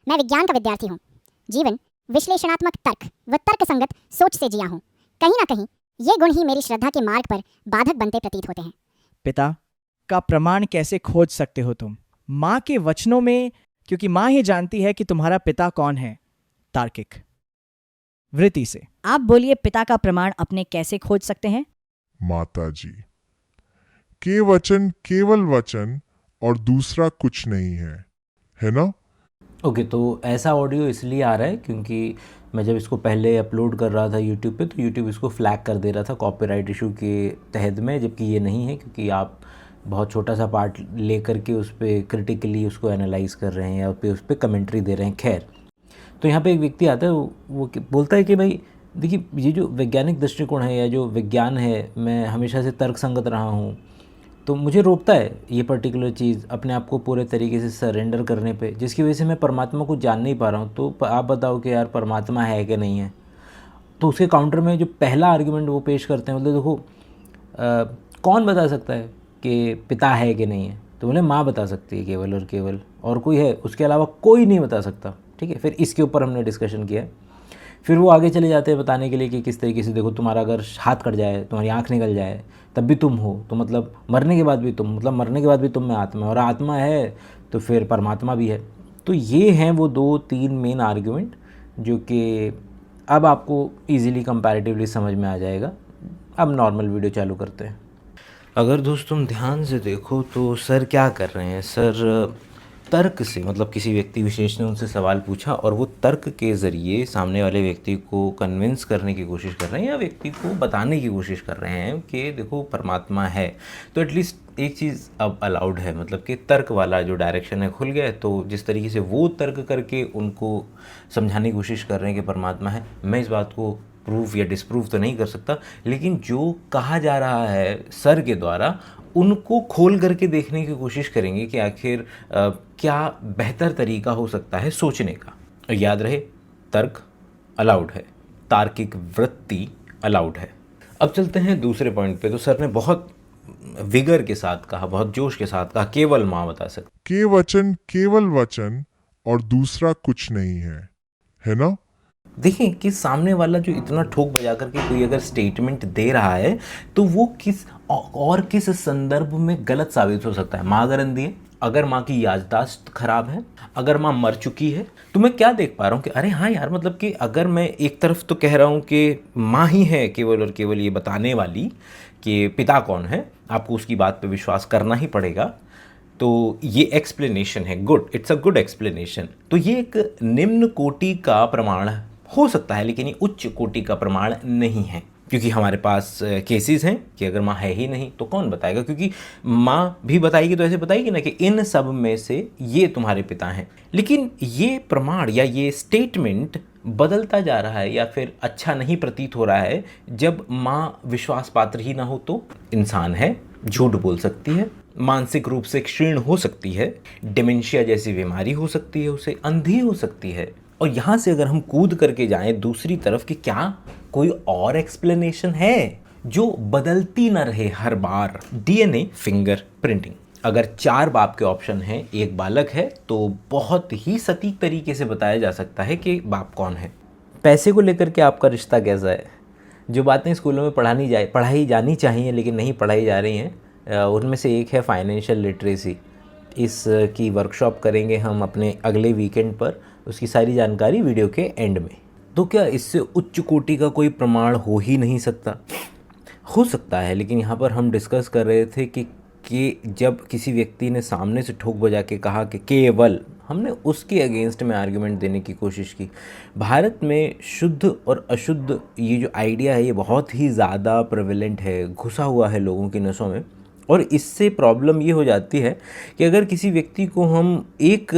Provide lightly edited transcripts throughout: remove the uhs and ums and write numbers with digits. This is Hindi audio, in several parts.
मैं विज्ञान का विद्यार्थी हूँ। जीवन विश्लेषणात्मक तर्क व तर्कसंगत सोच से जिया हूँ। कहीं ना कहीं ये गुण ही मेरी श्रद्धा के मार्ग पर बाधक बनते प्रतीत होते हैं। पिता का प्रमाण कैसे खोज सकते हो तुम? माँ के वचनों में, क्योंकि माँ ही जानती है कि तुम्हारा पिता कौन है। तार्किक वृत्ति से आप बोलिए, पिता का प्रमाण अपने कैसे खोज सकते हैं? माता जी, के वचन केवल वचन और दूसरा कुछ नहीं है ना? ओके, तो ऐसा ऑडियो इसलिए आ रहा है क्योंकि मैं जब इसको पहले अपलोड कर रहा था यूट्यूब पे, तो यूट्यूब इसको फ्लैग कर दे रहा था कॉपीराइट इशू के तहत में, जबकि ये नहीं है, क्योंकि आप बहुत छोटा सा पार्ट ले करके उस पर क्रिटिकली उसको एनालाइज कर रहे हैं या उस पर कमेंट्री दे रहे हैं। खैर, तो यहाँ पे एक व्यक्ति आता है, वो बोलता है कि भाई देखिए, ये जो वैज्ञानिक दृष्टिकोण है या जो विज्ञान है, मैं हमेशा से तर्कसंगत रहा हूँ, तो मुझे रोकता है ये पर्टिकुलर चीज़ अपने आप को पूरे तरीके से सरेंडर करने पे, जिसकी वजह से मैं परमात्मा को जान नहीं पा रहा हूँ। तो आप बताओ कि यार परमात्मा है कि नहीं है? तो उसके काउंटर में जो पहला आर्गुमेंट वो पेश करते हैं, मतलब देखो कौन बता सकता है कि पिता है कि नहीं है? तो बोले माँ बता सकती है केवल और केवल, और कोई है उसके अलावा कोई नहीं बता सकता। ठीक है, फिर इसके ऊपर हमने डिस्कशन किया। फिर वो आगे चले जाते हैं बताने के लिए कि किस तरीके से, देखो तुम्हारा अगर हाथ कट जाए, तुम्हारी आँख निकल जाए, तब भी तुम हो, तो मतलब मरने के बाद भी तुम, मतलब मरने के बाद भी तुम में आत्मा है, और आत्मा है तो फिर परमात्मा भी है। तो ये हैं वो 2-3 मेन आर्ग्यूमेंट जो कि अब आपको इजीली कंपैरेटिवली समझ में आ जाएगा। अब नॉर्मल वीडियो चालू करते हैं। अगर दोस्त तुम ध्यान से देखो तो सर क्या कर रहे हैं? सर तर्क से, मतलब किसी व्यक्ति विशेष ने उनसे सवाल पूछा और वो तर्क के ज़रिए सामने वाले व्यक्ति को कन्विंस करने की कोशिश कर रहे हैं या व्यक्ति को बताने की कोशिश कर रहे हैं कि देखो परमात्मा है। तो एटलीस्ट एक चीज़ अब अलाउड है, मतलब कि तर्क वाला जो डायरेक्शन है खुल गया है। तो जिस तरीके से वो तर्क करके उनको समझाने की कोशिश कर रहे हैं कि परमात्मा है, मैं इस बात को प्रूफ या डिसप्रूव तो नहीं कर सकता, लेकिन जो कहा जा रहा है सर के द्वारा उनको खोल करके देखने की कोशिश करेंगे कि आखिर क्या बेहतर तरीका हो सकता है सोचने का। और याद रहे, तर्क अलाउड है, तार्किक वृत्ति अलाउड है। अब चलते हैं दूसरे पॉइंट पे। तो सर ने बहुत विगर के साथ कहा, बहुत जोश के साथ कहा, केवल माँ बता सकती। के वचन केवल वचन और दूसरा कुछ नहीं है ना? देखें कि सामने वाला जो इतना ठोक बजा करके कोई अगर स्टेटमेंट दे रहा है तो वो किस संदर्भ में गलत साबित हो सकता है। माँ अगर अंधी है, अगर माँ की याददाश्त खराब है, अगर माँ मर चुकी है, तो मैं क्या देख पा रहा हूँ कि अरे हाँ यार, मतलब कि अगर मैं एक तरफ तो कह रहा हूँ कि माँ ही है केवल और केवल ये बताने वाली कि पिता कौन है, आपको उसकी बात पे विश्वास करना ही पड़ेगा, तो ये एक्सप्लेनेशन है, good, it's a good explanation. तो ये एक निम्न कोटि का प्रमाण हो सकता है, लेकिन ये उच्च कोटि का प्रमाण नहीं है, क्योंकि हमारे पास केसेस हैं कि अगर माँ है ही नहीं तो कौन बताएगा, क्योंकि माँ भी बताएगी तो ऐसे बताएगी ना कि इन सब में से ये तुम्हारे पिता हैं। लेकिन ये प्रमाण या ये स्टेटमेंट बदलता जा रहा है या फिर अच्छा नहीं प्रतीत हो रहा है जब माँ विश्वास पात्र ही ना हो। तो इंसान है, झूठ बोल सकती है, मानसिक रूप से क्षीण हो सकती है, डिमेंशिया जैसी बीमारी हो सकती है, उसे अंधी हो सकती है। और यहाँ से अगर हम कूद करके जाएं दूसरी तरफ कि क्या कोई और एक्सप्लेनेशन है जो बदलती न रहे हर बार। डीएनए फिंगर प्रिंटिंग, अगर 4 बाप के ऑप्शन हैं, एक बालक है, तो बहुत ही सटीक तरीके से बताया जा सकता है कि बाप कौन है। पैसे को लेकर के आपका रिश्ता कैसा है? जो बातें स्कूलों में पढ़ाई जानी चाहिए लेकिन नहीं पढ़ाई जा रही हैं, उनमें से एक है फाइनेंशियल लिटरेसी। इस की वर्कशॉप करेंगे हम अपने अगले वीकेंड पर, उसकी सारी जानकारी वीडियो के एंड में। तो क्या इससे उच्च कोटि का कोई प्रमाण हो ही नहीं सकता? हो सकता है, लेकिन यहाँ पर हम डिस्कस कर रहे थे कि जब किसी व्यक्ति ने सामने से ठोक बजा के कहा कि केवल, हमने उसके अगेंस्ट में आर्गुमेंट देने की कोशिश की। भारत में शुद्ध और अशुद्ध ये जो आइडिया है ये बहुत ही ज़्यादा प्रेवलेंट है, घुसा हुआ है लोगों की नसों में। और इससे प्रॉब्लम ये हो जाती है कि अगर किसी व्यक्ति को हम एक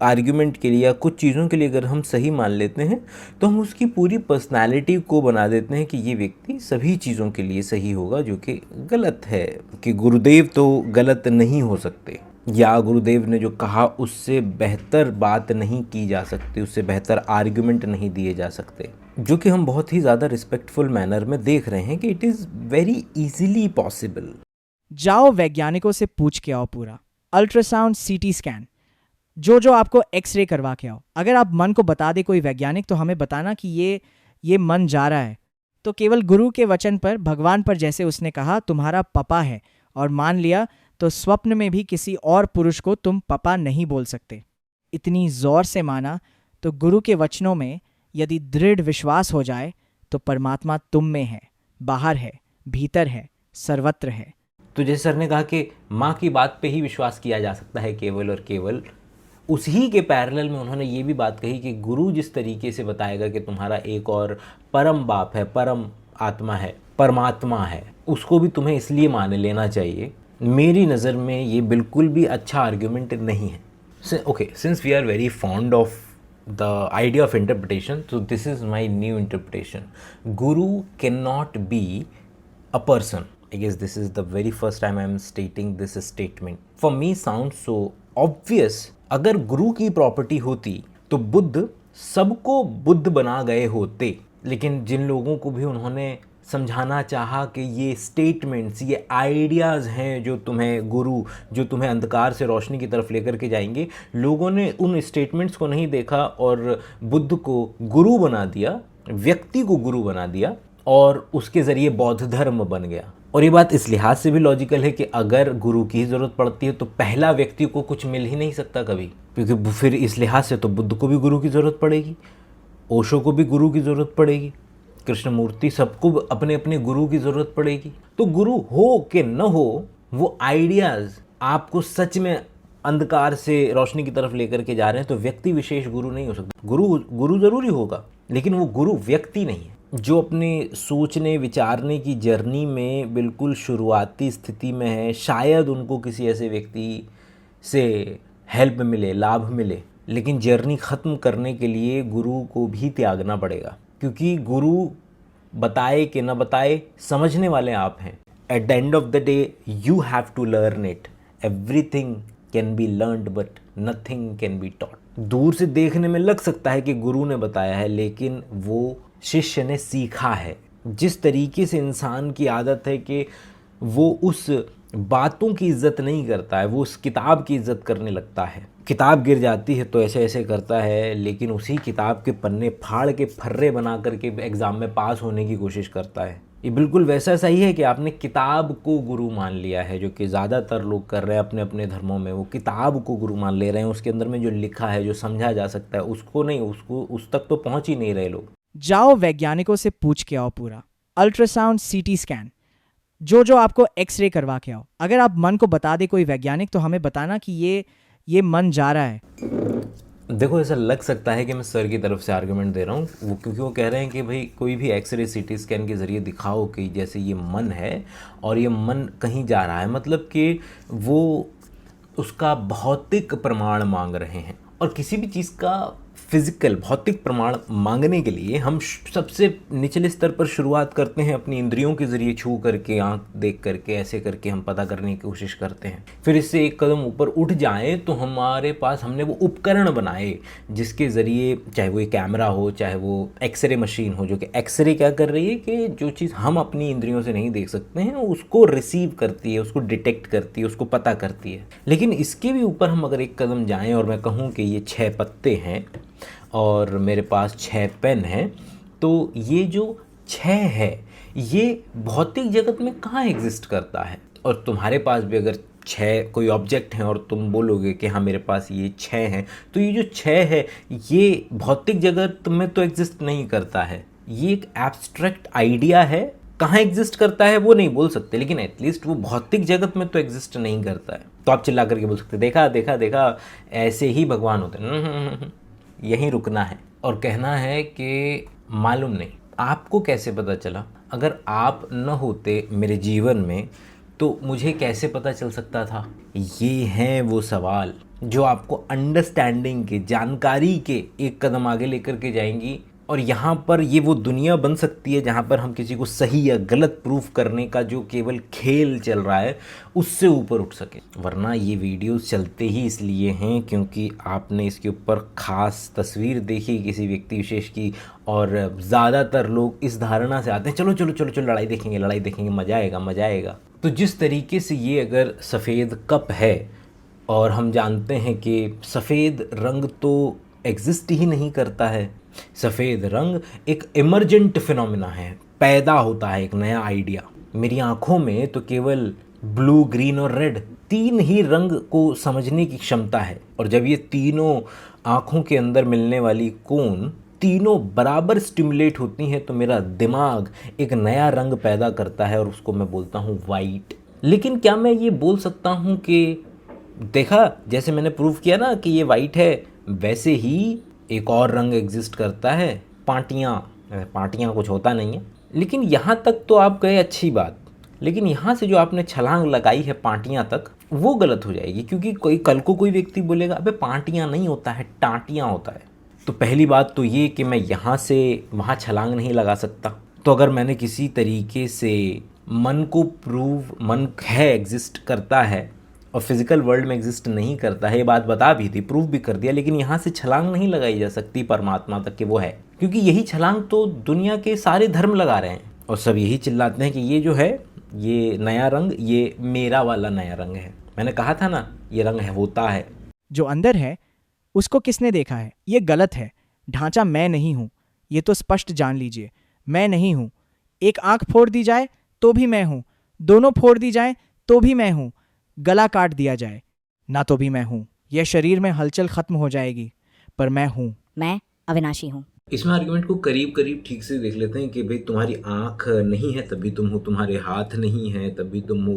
आर्ग्यूमेंट के लिए या कुछ चीज़ों के लिए अगर हम सही मान लेते हैं तो हम उसकी पूरी पर्सनालिटी को बना देते हैं कि ये व्यक्ति सभी चीज़ों के लिए सही होगा, जो कि गलत है। कि गुरुदेव तो गलत नहीं हो सकते, या गुरुदेव ने जो कहा उससे बेहतर बात नहीं की जा सकती, उससे बेहतर आर्ग्यूमेंट नहीं दिए जा सकते, जो कि हम बहुत ही ज़्यादा रिस्पेक्टफुल मैनर में देख रहे हैं कि it is very easily possible. जाओ वैज्ञानिकों से पूछ के आओ पूरा। अल्ट्रासाउंड, सीटी स्कैन, जो जो आपको एक्सरे करवा के आओ। अगर आप मन को बता दे कोई वैज्ञानिक तो हमें बताना कि ये मन जा रहा है। तो केवल गुरु के वचन पर, भगवान पर, जैसे उसने कहा तुम्हारा पपा है और मान लिया, तो स्वप्न में भी किसी और पुरुष को तुम पपा नहीं बोल सकते। इतनी जोर से माना तो गुरु के वचनों में यदि दृढ़ विश्वास हो जाए तो परमात्मा तुम में है, बाहर है, भीतर है, सर्वत्र है। तो जैसे सर ने कहा कि माँ की बात पे ही विश्वास किया जा सकता है केवल और केवल, उसी के पैरेलल में उन्होंने ये भी बात कही कि गुरु जिस तरीके से बताएगा कि तुम्हारा एक और परम बाप है, परम आत्मा है, परमात्मा है, उसको भी तुम्हें इसलिए मान लेना चाहिए। मेरी नज़र में ये बिल्कुल भी अच्छा आर्ग्यूमेंट नहीं है। Okay, since we are very fond of the idea of interpretation, so this is my new interpretation. Guru cannot be a person. I guess this is the very first time I am stating this statement. For me sounds so obvious. अगर गुरु की प्रॉपर्टी होती तो बुद्ध सबको बुद्ध बना गए होते, लेकिन जिन लोगों को भी उन्होंने समझाना चाहा कि ये स्टेटमेंट्स, ये आइडियाज़ हैं जो तुम्हें गुरु, जो तुम्हें अंधकार से रोशनी की तरफ लेकर के जाएंगे, लोगों ने उन स्टेटमेंट्स को नहीं देखा और बुद्ध को गुरु बना दिया, व्यक्ति को गुरु बना दिया और उसके ज़रिए बौद्ध धर्म बन गया। और ये बात इस लिहाज से भी लॉजिकल है कि अगर गुरु की ज़रूरत पड़ती है तो पहला व्यक्ति को कुछ मिल ही नहीं सकता कभी, क्योंकि फिर इस लिहाज से तो बुद्ध को भी गुरु की ज़रूरत पड़ेगी, ओशो को भी गुरु की ज़रूरत पड़ेगी, कृष्णमूर्ति, सबको अपने अपने गुरु की ज़रूरत पड़ेगी। तो गुरु हो कि न हो, वो आइडियाज़ आपको सच में अंधकार से रोशनी की तरफ लेकर के जा रहे हैं, तो व्यक्ति विशेष गुरु नहीं हो सकता। गुरु ज़रूरी होगा, लेकिन वो गुरु व्यक्ति नहीं है। जो अपने सोचने विचारने की जर्नी में बिल्कुल शुरुआती स्थिति में है, शायद उनको किसी ऐसे व्यक्ति से हेल्प मिले, लाभ मिले, लेकिन जर्नी ख़त्म करने के लिए गुरु को भी त्यागना पड़ेगा, क्योंकि गुरु बताए कि न बताए, समझने वाले आप हैं। At the end of the day you have to learn it. Everything can be learned but nothing can be taught. दूर से देखने में लग सकता है कि गुरु ने बताया है, लेकिन वो शिष्य ने सीखा है। जिस तरीके से इंसान की आदत है कि वो उस बातों की इज्जत नहीं करता है, वो उस किताब की इज्जत करने लगता है। किताब गिर जाती है तो ऐसे ऐसे करता है, लेकिन उसी किताब के पन्ने फाड़ के फर्रे बना करके एग्ज़ाम में पास होने की कोशिश करता है। ये बिल्कुल वैसा सही है कि आपने किताब को गुरु मान लिया है, जो कि ज़्यादातर लोग कर रहे हैं अपने अपने धर्मों में। वो किताब को गुरु मान ले रहे हैं, उसके अंदर में जो लिखा है, जो समझा जा सकता है, उसको नहीं, उसको उस तक तो पहुँच ही नहीं रहे लोग। जाओ वैज्ञानिकों से पूछ के आओ पूरा, अल्ट्रासाउंड, सीटी स्कैन, जो आपको एक्सरे करवा के आओ। अगर आप मन को बता दे कोई वैज्ञानिक तो हमें बताना कि ये मन जा रहा है। देखो, ऐसा लग सकता है कि मैं सर की तरफ से आर्गुमेंट दे रहा हूँ, वो क्योंकि वो कह रहे हैं कि भाई कोई भी एक्सरे सीटी स्कैन के ज़रिए दिखाओ कि जैसे ये मन है और ये मन कहीं जा रहा है, मतलब कि वो उसका भौतिक प्रमाण मांग रहे हैं। और किसी भी चीज़ का फिजिकल, भौतिक प्रमाण मांगने के लिए हम सबसे निचले स्तर पर शुरुआत करते हैं, अपनी इंद्रियों के ज़रिए छू करके, आंख देख करके, ऐसे करके हम पता करने की कोशिश करते हैं। फिर इससे एक कदम ऊपर उठ जाएं तो हमारे पास हमने वो उपकरण बनाए जिसके ज़रिए, चाहे वो एक कैमरा हो, चाहे वो एक्सरे मशीन हो, जो कि एक्सरे क्या कर रही है कि जो चीज़ हम अपनी इंद्रियों से नहीं देख सकते हैं उसको रिसीव करती है, उसको डिटेक्ट करती है, उसको पता करती है। लेकिन इसके भी ऊपर हम अगर एक कदम जाएँ और मैं कहूँ कि ये 6 पत्ते हैं और मेरे पास 6 पेन हैं, तो ये जो 6 है ये भौतिक जगत में कहाँ एग्जिस्ट करता है? और तुम्हारे पास भी अगर 6 कोई ऑब्जेक्ट हैं और तुम बोलोगे कि हाँ मेरे पास ये 6 हैं, तो ये जो 6 है ये भौतिक जगत में तो एग्जिस्ट नहीं करता है। ये एक एब्स्ट्रैक्ट आइडिया है, कहाँ एग्जिस्ट करता है वो नहीं बोल सकते, लेकिन एटलीस्ट वो भौतिक जगत में तो एग्जिस्ट नहीं करता है। तो आप चिल्ला करके बोल सकते देखा देखा देखा, ऐसे ही भगवान होते हैं। यहीं रुकना है और कहना है कि मालूम नहीं। आपको कैसे पता चला? अगर आप न होते मेरे जीवन में तो मुझे कैसे पता चल सकता था? ये हैं वो सवाल जो आपको अंडरस्टैंडिंग के, जानकारी के एक कदम आगे लेकर के जाएंगी। और यहाँ पर ये वो दुनिया बन सकती है जहाँ पर हम किसी को सही या गलत प्रूफ करने का जो केवल खेल चल रहा है उससे ऊपर उठ सके। वरना ये वीडियोस चलते ही इसलिए हैं क्योंकि आपने इसके ऊपर ख़ास तस्वीर देखी किसी व्यक्ति विशेष की, और ज़्यादातर लोग इस धारणा से आते हैं चलो चलो चलो चलो लड़ाई देखेंगे, मज़ा आएगा मज़ा आएगा। तो जिस तरीके से ये अगर सफ़ेद कप है और हम जानते हैं कि सफ़ेद रंग तो एग्जिस्ट ही नहीं करता है। सफ़ेद रंग एक इमर्जेंट फिनोमिना है, पैदा होता है एक नया आइडिया। मेरी आंखों में तो केवल ब्लू, ग्रीन और रेड 3 ही रंग को समझने की क्षमता है, और जब ये तीनों आंखों के अंदर मिलने वाली कोन तीनों बराबर स्टिमुलेट होती हैं तो मेरा दिमाग एक नया रंग पैदा करता है और उसको मैं बोलता हूँ वाइट। लेकिन क्या मैं ये बोल सकता हूँ कि देखा, जैसे मैंने प्रूव किया ना कि ये वाइट है, वैसे ही एक और रंग एग्जिस्ट करता है, पाटियाँ कुछ होता नहीं है। लेकिन यहाँ तक तो आप गए, अच्छी बात, लेकिन यहाँ से जो आपने छलांग लगाई है पाटियाँ तक, वो गलत हो जाएगी, क्योंकि कल को कोई व्यक्ति बोलेगा अबे पाटियाँ नहीं होता है, टाटियाँ होता है। तो पहली बात तो ये कि मैं यहाँ से वहाँ छलांग नहीं लगा सकता। तो अगर मैंने किसी तरीके से मन को मन है, एग्जिस्ट करता है और फिजिकल वर्ल्ड में एग्जिस्ट नहीं करता है, ये बात बता भी थी, प्रूव भी कर दिया, लेकिन यहाँ से छलांग नहीं लगाई जा सकती परमात्मा तक कि वो है, क्योंकि यही छलांग तो दुनिया के सारे धर्म लगा रहे हैं और सब यही चिल्लाते हैं कि ये जो है, ये नया रंग, ये मेरा वाला नया रंग है। मैंने कहा था ना, ये रंग है, होता है। जो अंदर है उसको किसने देखा है? ये गलत है। ढांचा मैं नहीं हूँ, ये तो स्पष्ट जान लीजिए। मैं नहीं हूँ। एक आंख फोड़ दी जाए तो भी मैं हूँ, दोनों फोड़ दी जाए तो भी मैं हूँ, गला काट दिया जाए ना तो भी मैं हूँ। यह शरीर में हलचल खत्म हो जाएगी, पर मैं हूँ। मैं अविनाशी हूँ। इसमें आर्गुमेंट को करीब करीब ठीक से देख लेते हैं कि भाई तुम्हारी आँख नहीं है तभी तुम हो, तुम्हारे हाथ नहीं है तभी तुम हो,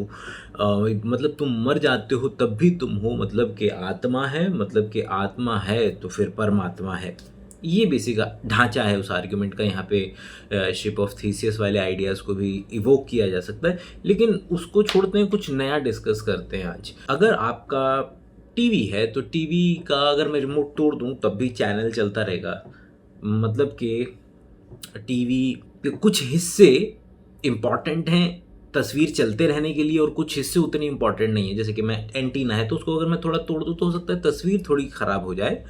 मतलब तुम मर जाते हो तब भी तुम हो, मतलब कि आत्मा है, मतलब कि आत्मा है तो फिर परमात्मा है। ये बेसिक ढांचा है उस आर्गुमेंट का। यहाँ पे शिप ऑफ थीसियस वाले आइडियाज़ को भी इवोक किया जा सकता है, लेकिन उसको छोड़ते हैं, कुछ नया डिस्कस करते हैं आज। अगर आपका टीवी है तो टीवी का अगर मैं रिमोट तोड़ दूँ तब भी चैनल चलता रहेगा, मतलब कि टीवी के कुछ हिस्से इम्पॉर्टेंट हैं तस्वीर चलते रहने के लिए और कुछ हिस्से उतने इम्पॉर्टेंट नहीं है। जैसे कि मैं एंटीना है तो उसको अगर मैं थोड़ा तोड़ दूँ तो हो सकता है तस्वीर थोड़ी ख़राब हो जाए,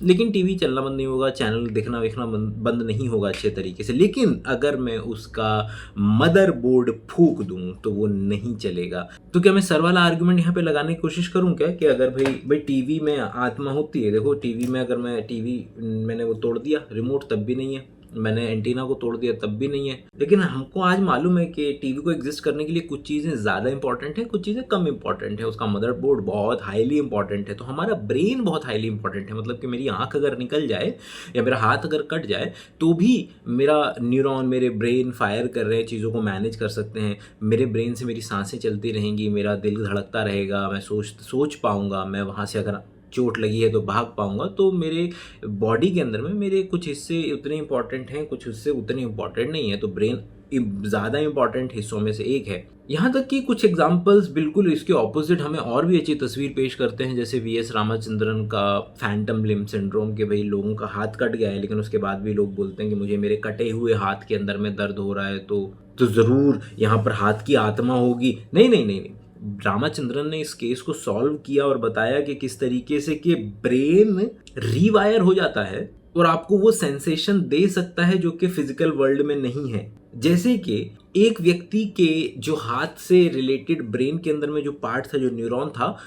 लेकिन टीवी चलना बंद नहीं होगा, चैनल देखना वेखना बंद नहीं होगा अच्छे तरीके से। लेकिन अगर मैं उसका मदरबोर्ड फूंक दूँ तो वो नहीं चलेगा। तो क्या मैं सर वाला आर्गूमेंट यहाँ पे लगाने की कोशिश करूँ क्या कि अगर भाई टीवी में आत्मा होती है, देखो टीवी में अगर मैं मैंने वो तोड़ दिया रिमोट तब भी नहीं है, मैंने एंटीना को तोड़ दिया तब भी नहीं है। लेकिन हमको आज मालूम है कि टीवी को एग्जिस्ट करने के लिए कुछ चीज़ें ज़्यादा इंपॉर्टेंट है, कुछ चीज़ें कम इंपॉर्टेंट है। उसका मदरबोर्ड बहुत हाईली इंपॉर्टेंट है, तो हमारा ब्रेन बहुत हाईली इंपॉर्टेंट है। मतलब कि मेरी आंख अगर निकल जाए या मेरा हाथ अगर कट जाए तो भी मेरा न्यूरॉन, मेरे ब्रेन फायर कर रहे हैं, चीज़ों को मैनेज कर सकते हैं। मेरे ब्रेन से मेरी सांसें चलती रहेंगी, मेरा दिल धड़कता रहेगा, मैं सोच पाऊँगा, मैं वहाँ से अगर चोट लगी है तो भाग पाऊंगा। तो मेरे बॉडी के अंदर में मेरे कुछ हिस्से उतने इंपॉर्टेंट हैं, कुछ हिस्से उतने इंपॉर्टेंट नहीं है, तो ब्रेन ज़्यादा इंपॉर्टेंट हिस्सों में से एक है। यहाँ तक कि कुछ एग्जांपल्स बिल्कुल इसके ऑपोजिट हमें और भी अच्छी तस्वीर पेश करते हैं, जैसे वीएस रामाचंद्रन का फैंटम लिम्ब सिंड्रोम के भाई लोगों का हाथ कट गया है लेकिन उसके बाद भी लोग बोलते हैं कि मुझे मेरे कटे हुए हाथ के अंदर में दर्द हो रहा है, तो ज़रूर यहाँ पर हाथ की आत्मा होगी। नहीं, रामाचंद्रन ने इस केस को सॉल्व किया और बताया कि किस तरीके से कि ब्रेन रीवायर हो जाता है और आपको वो सेंसेशन दे सकता है जो कि फिजिकल वर्ल्ड में नहीं है। जैसे कि एक व्यक्ति के जो हाथ से रिलेटेड ब्रेन के अंदर में जो पार्ट था, जो न्यूरॉन था,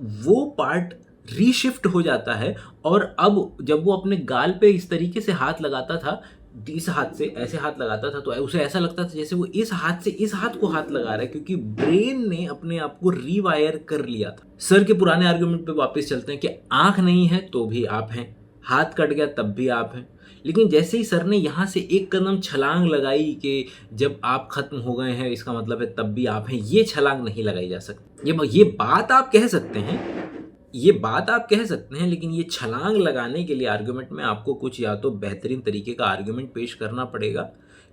वो पार्ट रीशिफ्ट हो जाता है और अब जब वो अपने गाल पे इस तरीके से हाथ लगाता था, इस हाथ से ऐसे हाथ लगाता था, तो उसे ऐसा लगता था जैसे वो इस हाथ से इस हाथ को हाथ लगा रहा है, क्योंकि ब्रेन ने अपने आप को रीवायर कर लिया था। सर के पुराने आर्गुमेंट पे वापस चलते हैं कि आंख नहीं है तो भी आप हैं, हाथ कट गया तब भी आप हैं। लेकिन जैसे ही सर ने यहाँ से एक कदम छलांग लगाई कि जब आप खत्म हो गए हैं इसका मतलब है तब भी आप हैं, ये छलांग नहीं लगाई जा सकती। ये बात आप कह सकते हैं, लेकिन ये छलांग लगाने के लिए आर्गुमेंट में आपको कुछ या तो बेहतरीन तरीके का आर्गुमेंट पेश करना पड़ेगा,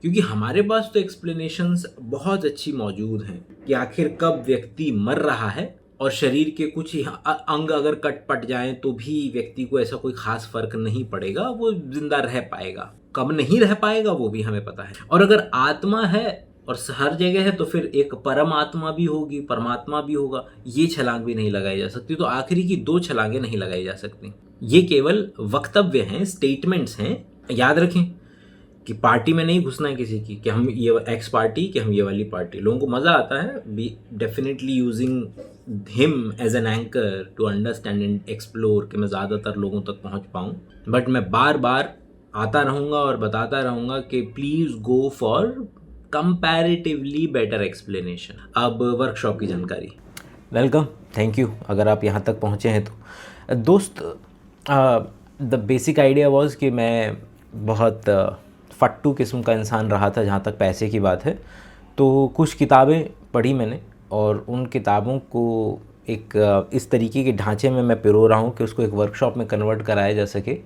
क्योंकि हमारे पास तो एक्सप्लेनेशंस बहुत अच्छी मौजूद हैं कि आखिर कब व्यक्ति मर रहा है और शरीर के कुछ अंग अगर पट जाएं तो भी व्यक्ति को ऐसा कोई खास फर्क नहीं पड़ेगा, वो जिंदा रह पाएगा। कब नहीं रह पाएगा वो भी हमें पता है। और अगर आत्मा है और हर जगह है तो फिर एक परमात्मा भी होगी, परमात्मा भी होगा, ये छलांग भी नहीं लगाई जा सकती। तो आखिरी की 2 छलांगें नहीं लगाई जा सकती। ये केवल वक्तव्य हैं, स्टेटमेंट्स हैं। याद रखें कि पार्टी में नहीं घुसना है किसी की, कि हम ये एक्स पार्टी, कि हम ये वाली पार्टी। लोगों को मज़ा आता है be definitely using him as an anchor to understand and explore, कि मैं ज़्यादातर लोगों तक पहुंच पाऊं। बट मैं बार बार आता रहूँगा और बताता रहूँगा कि please go for comparatively better explanation. अब वर्कशॉप की जानकारी। वेलकम, थैंक यू अगर आप यहाँ तक पहुँचे हैं तो। दोस्त, द बेसिक आइडिया वॉज कि मैं बहुत फट्टू किस्म का इंसान रहा था जहाँ तक पैसे की बात है। तो कुछ किताबें पढ़ी मैंने और उन किताबों को एक इस तरीके के ढांचे में मैं पिरो रहा हूँ कि उसको एक वर्कशॉप में कन्वर्ट कराया जा सके।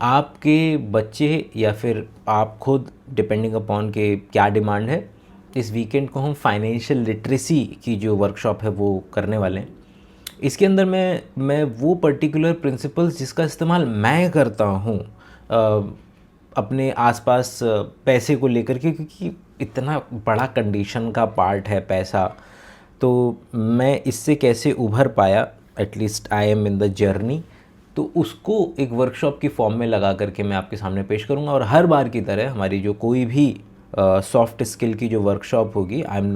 आपके बच्चे या फिर आप खुद, डिपेंडिंग अपॉन के क्या डिमांड है, इस वीकेंड को हम फाइनेंशियल लिटरेसी की जो वर्कशॉप है वो करने वाले हैं। इसके अंदर मैं वो पर्टिकुलर प्रिंसिपल्स जिसका इस्तेमाल मैं करता हूँ अपने आसपास पैसे को लेकर के, क्योंकि इतना बड़ा कंडीशन का पार्ट है पैसा, तो मैं इससे कैसे उभर पाया, at least I am in the journey, तो उसको एक वर्कशॉप की फॉर्म में लगा करके मैं आपके सामने पेश करूँगा। और हर बार की तरह हमारी जो कोई भी सॉफ्ट स्किल की जो वर्कशॉप होगी, I am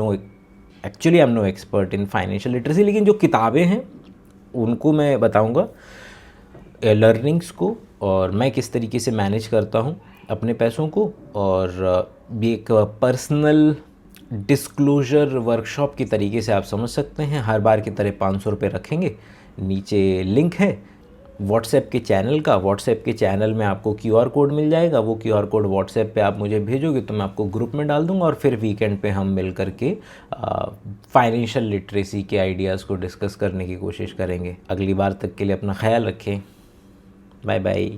no expert in financial literacy, लेकिन जो किताबें हैं उनको मैं बताऊँगा, लर्निंग्स को, और मैं किस तरीके से मैनेज करता हूँ अपने पैसों को। और भी एक पर्सनल डिस्क्लोजर वर्कशॉप की तरीके से आप समझ सकते हैं। हर बार की तरह 500 रुपये रखेंगे। नीचे लिंक है व्हाट्सएप के चैनल का। व्हाट्सएप के चैनल में आपको QR कोड मिल जाएगा। वो QR कोड व्हाट्सएप पे आप मुझे भेजोगे तो मैं आपको ग्रुप में डाल दूँगा और फिर वीकेंड पे हम मिल कर के फाइनेंशियल लिटरेसी के आइडियाज़ को डिस्कस करने की कोशिश करेंगे। अगली बार तक के लिए अपना ख्याल रखें। Bye bye.